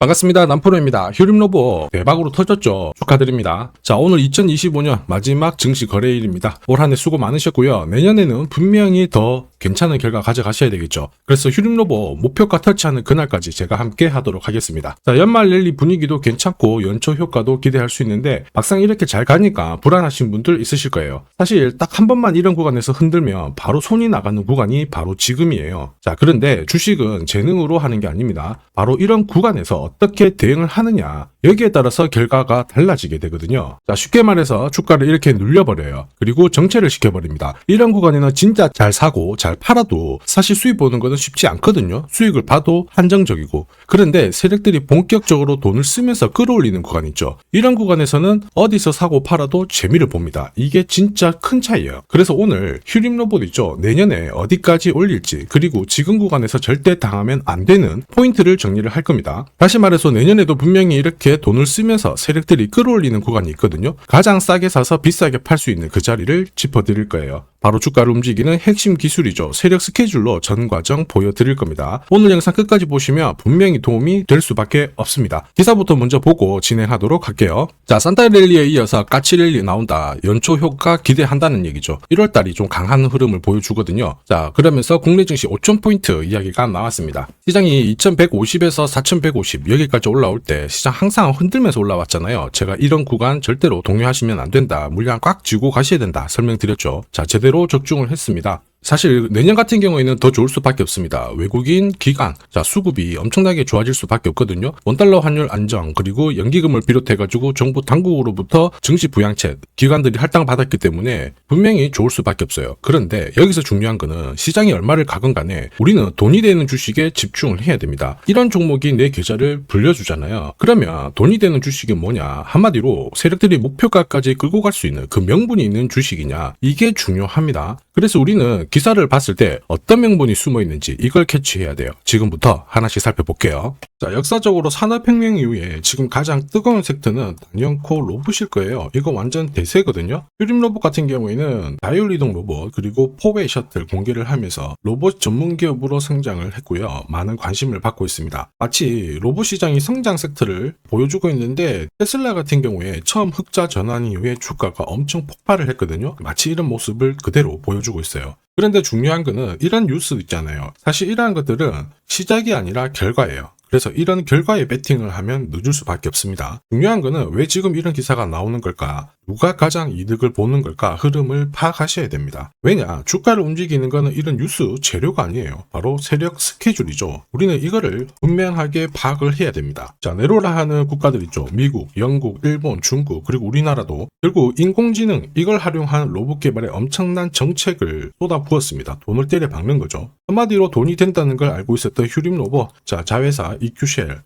반갑습니다. 남프로입니다. 휴림로보 대박으로 터졌죠. 축하드립니다. 자, 오늘 2025년 마지막 증시 거래일입니다. 올 한 해 수고 많으셨고요. 내년에는 분명히 더 괜찮은 결과 가져가셔야 되겠죠. 그래서 휴림로보 목표가 터치하는 그날까지 제가 함께 하도록 하겠습니다. 자, 연말 랠리 분위기도 괜찮고 연초 효과도 기대할 수 있는데 막상 이렇게 잘 가니까 불안하신 분들 있으실 거예요. 사실 딱 한 번만 이런 구간에서 흔들면 바로 손이 나가는 구간이 바로 지금이에요. 자, 그런데 주식은 재능으로 하는 게 아닙니다. 바로 이런 구간에서 어떻게 대응을 하느냐, 여기에 따라서 결과가 달라지게 되거든요. 자, 쉽게 말해서 주가를 이렇게 눌려버려요. 그리고 정체를 시켜버립니다. 이런 구간에는 진짜 잘 사고 잘 팔아도 사실 수익 보는 것은 쉽지 않거든요. 수익을 봐도 한정적이고. 그런데 세력들이 본격적으로 돈을 쓰면서 끌어올리는 구간 있죠. 이런 구간에서는 어디서 사고 팔아도 재미를 봅니다. 이게 진짜 큰 차이예요. 그래서 오늘 휴림로봇 있죠. 내년에 어디까지 올릴지, 그리고 지금 구간에서 절대 당하면 안 되는 포인트를 정리를 할 겁니다. 다시 말해서 내년에도 분명히 이렇게 돈을 쓰면서 세력들이 끌어올리는 구간이 있거든요. 가장 싸게 사서 비싸게 팔 수 있는 그 자리를 짚어드릴 거예요. 바로 주가를 움직이는 핵심 기술이죠. 세력 스케줄로 전 과정 보여드릴 겁니다. 오늘 영상 끝까지 보시면 분명히 도움이 될 수밖에 없습니다. 기사부터 먼저 보고 진행하도록 할게요. 자, 산타랠리에 이어서 까치랠리 나온다. 연초 효과 기대한다는 얘기죠. 1월달이 좀 강한 흐름을 보여주거든요. 자, 그러면서 국내 증시 5,000포인트 이야기가 나왔습니다. 시장이 2,150에서 4,150 여기까지 올라올 때 시장 항상 흔들면서 올라왔잖아요. 제가 이런 구간 절대로 동요하시면 안 된다. 물량 꽉 쥐고 가셔야 된다. 설명드렸죠. 자, 제대로 적중을 했습니다. 사실 내년 같은 경우에는 더 좋을 수밖에 없습니다. 외국인 기관, 자, 수급이 엄청나게 좋아질 수밖에 없거든요. 원달러 환율 안정, 그리고 연기금을 비롯해가지고 정부 당국으로부터 증시 부양책, 기관들이 할당받았기 때문에 분명히 좋을 수밖에 없어요. 그런데 여기서 중요한 거는 시장이 얼마를 가건 간에 우리는 돈이 되는 주식에 집중을 해야 됩니다. 이런 종목이 내 계좌를 불려주잖아요. 그러면 돈이 되는 주식이 뭐냐? 한마디로 세력들이 목표가까지 끌고 갈 수 있는 그 명분이 있는 주식이냐? 이게 중요합니다. 그래서 우리는 기사를 봤을 때 어떤 명분이 숨어 있는지 이걸 캐치해야 돼요. 지금부터 하나씩 살펴볼게요. 자, 역사적으로 산업혁명 이후에 지금 가장 뜨거운 섹터는 단연코 로봇일 거예요. 이거 완전 대세거든요. 휴림로봇 같은 경우에는 자율이동 로봇 그리고 포웨이 셔틀 공개를 하면서 로봇 전문 기업으로 성장을 했고요. 많은 관심을 받고 있습니다. 마치 로봇 시장이 성장 섹터를 보여주고 있는데 테슬라 같은 경우에 처음 흑자 전환 이후에 주가가 엄청 폭발을 했거든요. 마치 이런 모습을 그대로 보여주고 있어요. 그런데 중요한 거는 이런 뉴스 있잖아요. 사실 이러한 것들은 시작이 아니라 결과예요. 그래서 이런 결과에 베팅을 하면 늦을 수밖에 없습니다. 중요한 거는 왜 지금 이런 기사가 나오는 걸까? 누가 가장 이득을 보는 걸까? 흐름을 파악하셔야 됩니다. 왜냐? 주가를 움직이는 거는 이런 뉴스 재료가 아니에요. 바로 세력 스케줄이죠. 우리는 이거를 분명하게 파악을 해야 됩니다. 자, 내로라 하는 국가들 있죠. 미국, 영국, 일본, 중국, 그리고 우리나라도 결국 인공지능 이걸 활용한 로봇 개발에 엄청난 정책을 쏟아부었습니다. 돈을 때려 박는 거죠. 한마디로 돈이 된다는 걸 알고 있었던 휴림로봇, 자, 자회사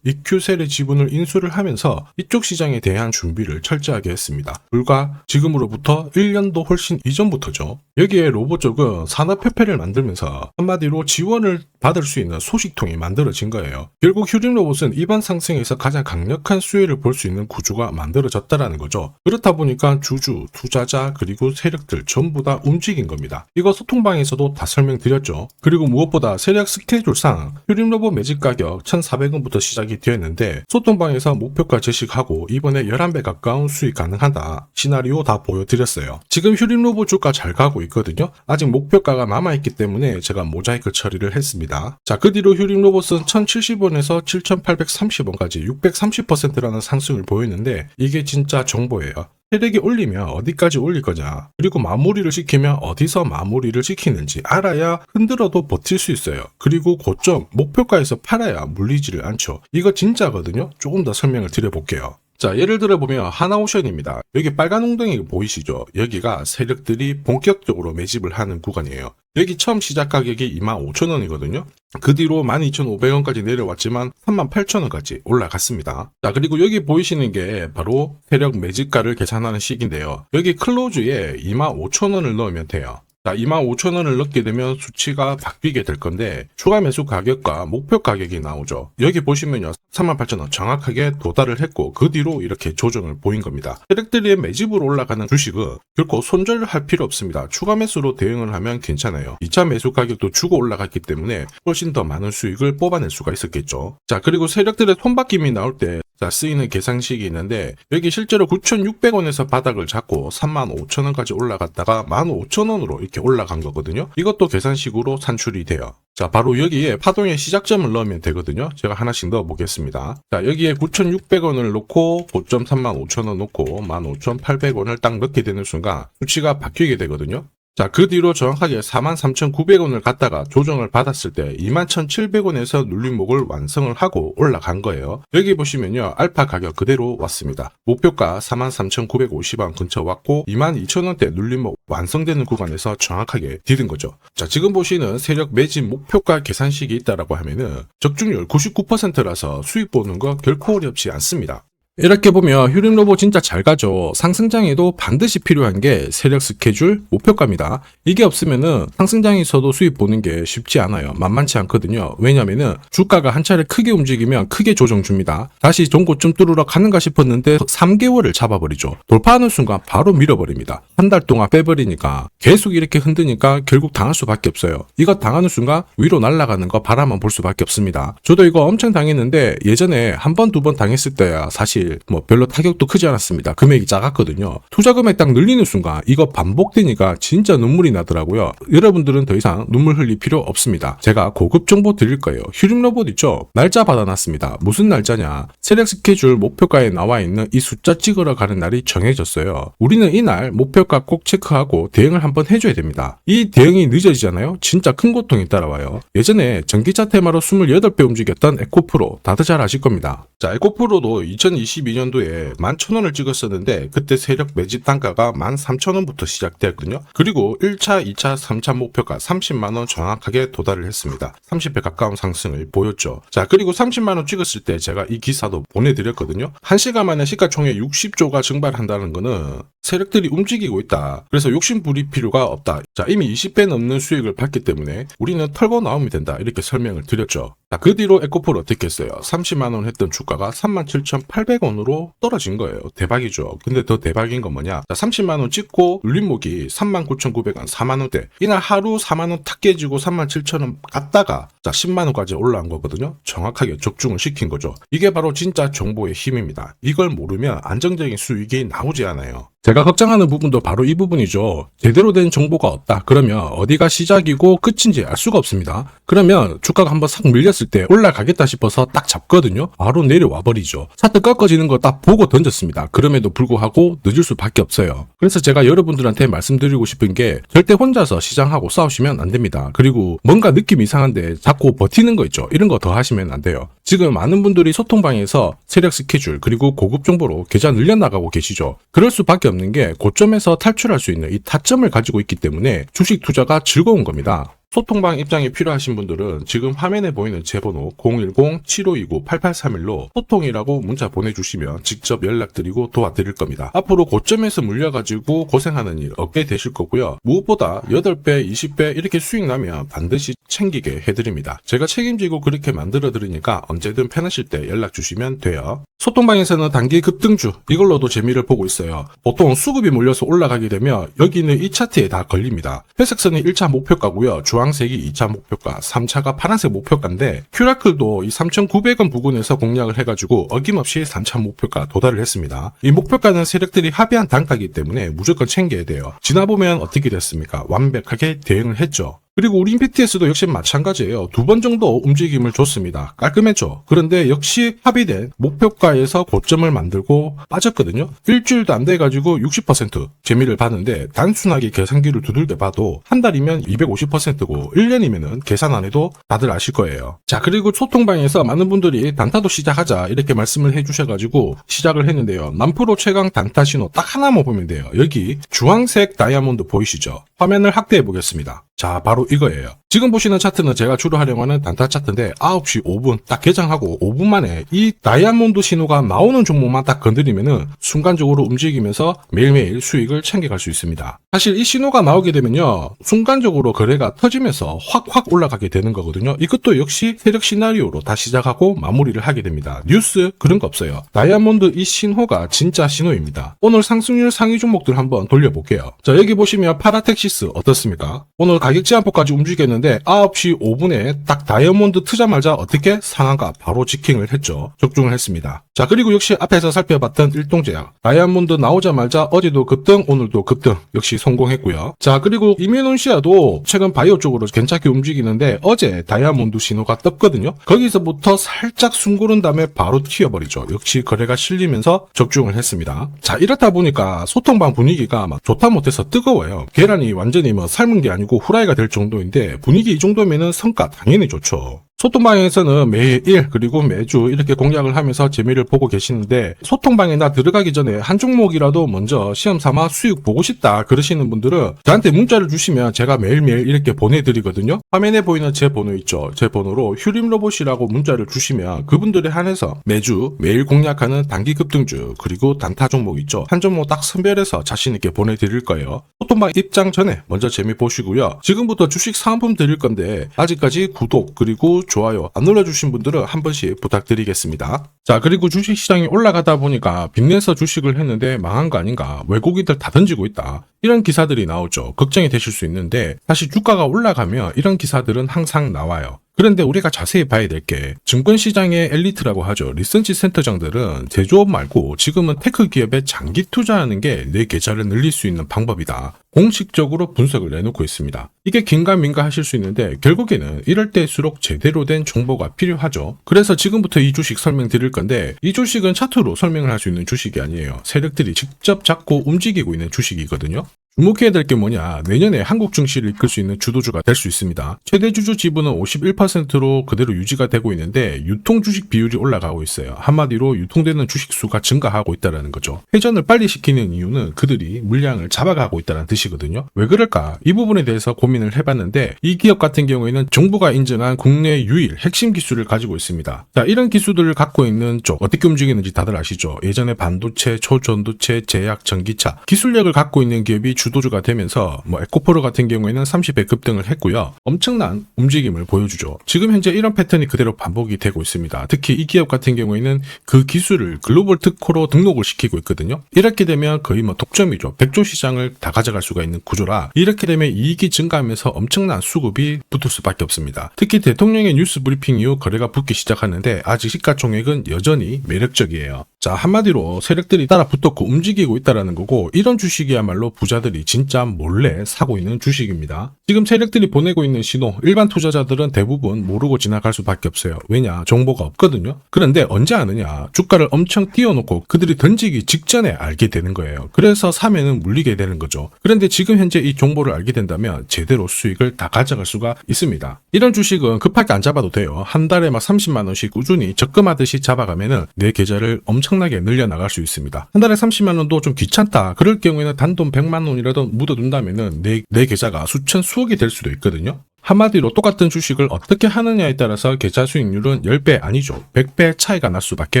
이큐셀의 지분을 인수를 하면서 이쪽 시장에 대한 준비를 철저하게 했습니다. 불과 지금으로부터 1년도 훨씬 이전부터죠. 여기에 로봇 쪽은 산업협회를 만들면서 한마디로 지원을 받을 수 있는 소식통이 만들어진 거예요. 결국 휴림로봇은 이번 상승에서 가장 강력한 수혜를 볼 수 있는 구조가 만들어졌다라는 거죠. 그렇다 보니까 주주, 투자자, 그리고 세력들 전부 다 움직인 겁니다. 이거 소통방에서도 다 설명드렸죠. 그리고 무엇보다 세력 스케줄상 휴림로봇 매집 가격 1,400원부터 시작이 되었는데 소통방에서 목표가 제시하고 이번에 11배 가까운 수익 가능하다. 시나리오 다 보여드렸어요. 지금 휴림로봇 주가 잘 가고 있거든요. 아직 목표가가 남아있기 때문에 제가 모자이크 처리를 했습니다. 자, 그 뒤로 휴림로봇은 1,070원에서 7,830원까지 630%라는 상승을 보였는데 이게 진짜 정보예요. 세력이 올리면 어디까지 올릴 거냐, 그리고 마무리를 시키면 어디서 마무리를 시키는지 알아야 흔들어도 버틸 수 있어요. 그리고 고점 목표가에서 팔아야 물리지를 않죠. 이거 진짜거든요. 조금 더 설명을 드려볼게요. 자, 예를 들어 보면 하나오션입니다. 여기 빨간 웅덩이 보이시죠? 여기가 세력들이 본격적으로 매집을 하는 구간이에요. 여기 처음 시작 가격이 25,000원이거든요. 그 뒤로 12,500원까지 내려왔지만 38,000원까지 올라갔습니다. 자, 그리고 여기 보이시는 게 바로 세력 매집가를 계산하는 식인데요. 여기 클로즈에 25,000원을 넣으면 돼요. 자, 25,000원을 넣게 되면 수치가 바뀌게 될 건데 추가 매수 가격과 목표 가격이 나오죠. 여기 보시면요. 38,000원 정확하게 도달을 했고 그 뒤로 이렇게 조정을 보인 겁니다. 세력들의 매집으로 올라가는 주식은 결코 손절할 필요 없습니다. 추가 매수로 대응을 하면 괜찮아요. 2차 매수 가격도 주고 올라갔기 때문에 훨씬 더 많은 수익을 뽑아낼 수가 있었겠죠. 자, 그리고 세력들의 손바뀜이 나올 때 쓰이는 계산식이 있는데 여기 실제로 9,600원에서 바닥을 잡고 35,000원까지 올라갔다가 15,000원으로 이렇게 올라간 거거든요. 이것도 계산식으로 산출이 돼요. 자, 바로 여기에 파동의 시작점을 넣으면 되거든요. 제가 하나씩 넣어 보겠습니다. 자, 여기에 9,600원을 놓고 고점 35,000원 놓고 15,800원을 딱 넣게 되는 순간 수치가 바뀌게 되거든요. 자, 그 뒤로 정확하게 43,900원을 갖다가 조정을 받았을 때 21,700원에서 눌림목을 완성을 하고 올라간 거예요. 여기 보시면요. 알파 가격 그대로 왔습니다. 목표가 43,950원 근처 왔고 22,000원대 눌림목 완성되는 구간에서 정확하게 디딘 거죠. 자, 지금 보시는 세력 매집 목표가 계산식이 있다라고 하면은 적중률 99%라서 수익 보는 거 결코 어렵지 않습니다. 이렇게 보면 휴림로봇 진짜 잘 가죠. 상승장에도 반드시 필요한 게 세력 스케줄, 목표가입니다. 이게 없으면은 상승장에서도 수익 보는 게 쉽지 않아요. 만만치 않거든요. 왜냐면은 주가가 한 차례 크게 움직이면 크게 조정 줍니다. 다시 종고점 뚫으러 가는가 싶었는데 3개월을 잡아버리죠. 돌파하는 순간 바로 밀어버립니다. 한 달 동안 빼버리니까 계속 이렇게 흔드니까 결국 당할 수밖에 없어요. 이거 당하는 순간 위로 날아가는 거 바라만 볼 수밖에 없습니다. 저도 이거 엄청 당했는데 예전에 한 번, 두 번 당했을 때야 사실 별로 타격도 크지 않았습니다. 금액이 작았거든요. 투자 금액 딱 늘리는 순간 이거 반복되니까 진짜 눈물이 나더라고요. 여러분들은 더 이상 눈물 흘릴 필요 없습니다. 제가 고급 정보 드릴 거예요. 휴림로봇 있죠? 날짜 받아놨습니다. 무슨 날짜냐? 세력 스케줄 목표가에 나와 있는 이 숫자 찍으러 가는 날이 정해졌어요. 우리는 이날 목표가 꼭 체크하고 대응을 한번 해줘야 됩니다. 이 대응이 늦어지잖아요? 진짜 큰 고통이 따라와요. 예전에 전기차 테마로 28배 움직였던 에코프로 다들 잘 아실 겁니다. 자, 에코프로도 2022년도에 11,000원을 찍었었는데 그때 세력 매집 단가가 13,000원부터 시작되었거든요. 그리고 1차, 2차, 3차 목표가 30만원 정확하게 도달을 했습니다. 30배 가까운 상승을 보였죠. 자, 그리고 30만원 찍었을 때 제가 이 기사도 보내드렸거든요. 1시간 만에 시가총액 60조가 증발한다는 거는 세력들이 움직이고 있다. 그래서 욕심 부릴 필요가 없다. 자, 이미 20배 넘는 수익을 받기 때문에 우리는 털고 나오면 된다. 이렇게 설명을 드렸죠. 자, 그 뒤로 에코프로 어떻게 했어요? 30만원 했던 주가가 37,800원으로 떨어진 거예요. 대박이죠. 근데 더 대박인 건 뭐냐? 자, 30만원 찍고 눌림목이 39,900원, 4만원대. 이날 하루 4만원 탁 깨지고 37,000원 갔다가 자, 10만원까지 올라온 거거든요. 정확하게 적중을 시킨 거죠. 이게 바로 진짜 정보의 힘입니다. 이걸 모르면 안정적인 수익이 나오지 않아요. 제가 걱정하는 부분도 바로 이 부분이죠. 제대로 된 정보가 없다. 그러면 어디가 시작이고 끝인지 알 수가 없습니다. 그러면 주가가 한번 싹 밀렸을 때 올라가겠다 싶어서 딱 잡거든요. 바로 내려와 버리죠. 차트 꺾어지는 거 딱 보고 던졌습니다. 그럼에도 불구하고 늦을 수밖에 없어요. 그래서 제가 여러분들한테 말씀드리고 싶은 게 절대 혼자서 시장하고 싸우시면 안 됩니다. 그리고 뭔가 느낌 이상한데 자꾸 버티는 거 있죠. 이런 거 더 하시면 안 돼요. 지금 많은 분들이 소통방에서 세력 스케줄 그리고 고급 정보로 계좌 늘려나가고 계시죠. 그럴 수밖에 없는 게 고점에서 탈출할 수 있는 이 타점을 가지고 있기 때문에 주식 투자가 즐거운 겁니다. 소통방 입장이 필요하신 분들은 지금 화면에 보이는 제 번호 010-7529-8831로 소통이라고 문자 보내주시면 직접 연락드리고 도와드릴 겁니다. 앞으로 고점에서 물려가지고 고생하는 일 없게 되실 거고요. 무엇보다 8배, 20배 이렇게 수익 나면 반드시 챙기게 해드립니다. 제가 책임지고 그렇게 만들어드리니까 언제든 편하실 때 연락 주시면 돼요. 소통방에서는 단기 급등주 이걸로도 재미를 보고 있어요. 보통 수급이 몰려서 올라가게 되면 여기는 이 차트에 다 걸립니다. 회색선이 1차 목표가고요. 주황색이 2차 목표가, 3차가 파란색 목표가인데 큐라클도 이 3,900원 부근에서 공략을 해가지고 어김없이 3차 목표가 도달을 했습니다. 이 목표가는 세력들이 합의한 단가이기 때문에 무조건 챙겨야 돼요. 지나보면 어떻게 됐습니까? 완벽하게 대응을 했죠. 그리고 우리 임팩트에서도 역시 마찬가지예요. 2번 정도 움직임을 줬습니다. 깔끔했죠. 그런데 역시 합의된 목표가에서 고점을 만들고 빠졌거든요. 일주일도 안 돼가지고 60% 재미를 봤는데 단순하게 계산기를 두들겨 봐도 한 달이면 250%고 1년이면은 계산 안 해도 다들 아실 거예요. 자, 그리고 소통방에서 많은 분들이 단타도 시작하자 이렇게 말씀을 해주셔가지고 시작을 했는데요. 남프로 최강 단타 신호 딱 하나만 보면 돼요. 여기 주황색 다이아몬드 보이시죠? 화면을 확대해 보겠습니다. 자, 바로 이거예요. 지금 보시는 차트는 제가 주로 활용하는 단타 차트인데 9시 5분 딱 개장하고 5분 만에 이 다이아몬드 신호가 나오는 종목만 딱 건드리면은 순간적으로 움직이면서 매일매일 수익을 챙겨갈 수 있습니다. 사실 이 신호가 나오게 되면요, 순간적으로 거래가 터지면서 확 올라가게 되는 거거든요. 이것도 역시 세력 시나리오로 다 시작하고 마무리를 하게 됩니다. 뉴스 그런 거 없어요. 다이아몬드 이 신호가 진짜 신호입니다. 오늘 상승률 상위 종목들 한번 돌려볼게요. 자, 여기 보시면 파라텍시스 어떻습니까? 오늘 가격 제한폭까지 움직였는데 9시 5분에 딱 다이아몬드 트자마자 어떻게 상한가 바로 지킹을 했죠. 적중을 했습니다. 자, 그리고 역시 앞에서 살펴봤던 일동제약 다이아몬드 나오자마자 어제도 급등 오늘도 급등 역시 성공했고요. 자, 그리고 이뮤논시아도 최근 바이오 쪽으로 괜찮게 움직이는데 어제 다이아몬드 신호가 떴거든요. 거기서부터 살짝 숨 고른 다음에 바로 튀어버리죠. 역시 거래가 실리면서 적중을 했습니다. 자, 이렇다 보니까 소통방 분위기가 막 좋다 못해서 뜨거워요. 계란이 완전히 뭐 삶은 게 아니고 후라이가 될 정도인데 분위기 이 정도면은 성과 당연히 좋죠. 소통방에서는 매일 그리고 매주 이렇게 공략을 하면서 재미를 보고 계시는데 소통방에 나 들어가기 전에 한 종목이라도 먼저 시험 삼아 수익 보고 싶다 그러시는 분들은 저한테 문자를 주시면 제가 매일매일 이렇게 보내드리거든요. 화면에 보이는 제 번호 있죠. 제 번호로 휴림로봇이라고 문자를 주시면 그분들에 한해서 매주 매일 공략하는 단기 급등주 그리고 단타 종목 있죠. 한 종목 딱 선별해서 자신있게 보내드릴 거예요. 소통방 입장 전에 먼저 재미 보시고요. 지금부터 주식 사은품 드릴 건데 아직까지 구독 그리고 좋아요 안 눌러주신 분들은 한 번씩 부탁드리겠습니다. 자, 그리고 주식시장이 올라가다 보니까 빚내서 주식을 했는데 망한 거 아닌가, 외국인들 다 던지고 있다, 이런 기사들이 나오죠. 걱정이 되실 수 있는데 사실 주가가 올라가면 이런 기사들은 항상 나와요. 그런데 우리가 자세히 봐야 될 게 증권시장의 엘리트라고 하죠. 리서치 센터장들은 제조업 말고 지금은 테크 기업에 장기 투자하는 게 내 계좌를 늘릴 수 있는 방법이다. 공식적으로 분석을 내놓고 있습니다. 이게 긴가민가 하실 수 있는데 결국에는 이럴 때일수록 제대로 된 정보가 필요하죠. 그래서 지금부터 이 주식 설명드릴 건데 이 주식은 차트로 설명을 할 수 있는 주식이 아니에요. 세력들이 직접 잡고 움직이고 있는 주식이거든요. 주목해야 될 게 뭐냐, 내년에 한국 증시를 이끌 수 있는 주도주가 될 수 있습니다. 최대 주주 지분은 51%로 그대로 유지가 되고 있는데 유통 주식 비율이 올라가고 있어요. 한마디로 유통되는 주식 수가 증가하고 있다는 거죠. 회전을 빨리 시키는 이유는 그들이 물량을 잡아가고 있다는 뜻이거든요. 왜 그럴까? 이 부분에 대해서 고민을 해봤는데 이 기업 같은 경우에는 정부가 인정한 국내 유일 핵심 기술을 가지고 있습니다. 자, 이런 기술들을 갖고 있는 쪽 어떻게 움직이는지 다들 아시죠? 예전에 반도체, 초전도체, 제약, 전기차 기술력을 갖고 있는 기업이 주도주가 되면서 에코프로 같은 경우에는 30배 급등을 했고요. 엄청난 움직임을 보여주죠. 지금 현재 이런 패턴이 그대로 반복이 되고 있습니다. 특히 이 기업 같은 경우에는 그 기술을 글로벌 특허로 등록을 시키고 있거든요. 이렇게 되면 거의 독점이죠. 100조 시장을 다 가져갈 수가 있는 구조라 이렇게 되면 이익이 증가하면서 엄청난 수급이 붙을 수밖에 없습니다. 특히 대통령의 뉴스 브리핑 이후 거래가 붙기 시작하는데 아직 시가총액은 여전히 매력적이에요. 자, 한마디로 세력들이 따라 붙었고 움직이고 있다는 거고 이런 주식이야말로 부자들이 진짜 몰래 사고 있는 주식입니다. 지금 세력들이 보내고 있는 신호 일반 투자자들은 대부분 모르고 지나갈 수밖에 없어요. 왜냐? 정보가 없거든요. 그런데 언제 아느냐? 주가를 엄청 띄워놓고 그들이 던지기 직전에 알게 되는 거예요. 그래서 사면은 물리게 되는 거죠. 그런데 지금 현재 이 정보를 알게 된다면 제대로 수익을 다 가져갈 수가 있습니다. 이런 주식은 급하게 안 잡아도 돼요. 한 달에 30만 원씩 꾸준히 적금하듯이 잡아가면은 내 계좌를 엄청나게 늘려나갈 수 있습니다. 한 달에 30만 원도 좀 귀찮다. 그럴 경우에는 단돈 100만 원이라도 묻어둔다면은 내 계좌가 수천 수억이 될 수도 있거든요. 한마디로 똑같은 주식을 어떻게 하느냐에 따라서 계좌 수익률은 10배 아니죠. 100배 차이가 날 수밖에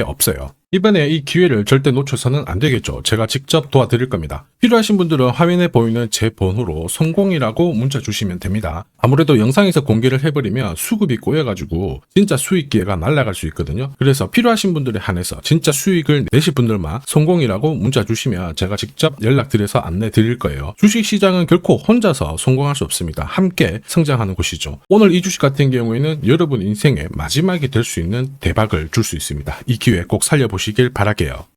없어요. 이번에 이 기회를 절대 놓쳐서는 안 되겠죠. 제가 직접 도와드릴 겁니다. 필요하신 분들은 화면에 보이는 제 번호로 성공이라고 문자 주시면 됩니다. 아무래도 영상에서 공개를 해버리면 수급이 꼬여가지고 진짜 수익 기회가 날아갈 수 있거든요. 그래서 필요하신 분들에 한해서 진짜 수익을 내실 분들만 성공이라고 문자 주시면 제가 직접 연락드려서 안내 드릴 거예요. 주식시장은 결코 혼자서 성공할 수 없습니다. 함께 성장하는 곳이죠. 오늘 이 주식 같은 경우에는 여러분 인생의 마지막이 될 수 있는 대박을 줄 수 있습니다. 이 기회 꼭 살려보시길 바랄게요.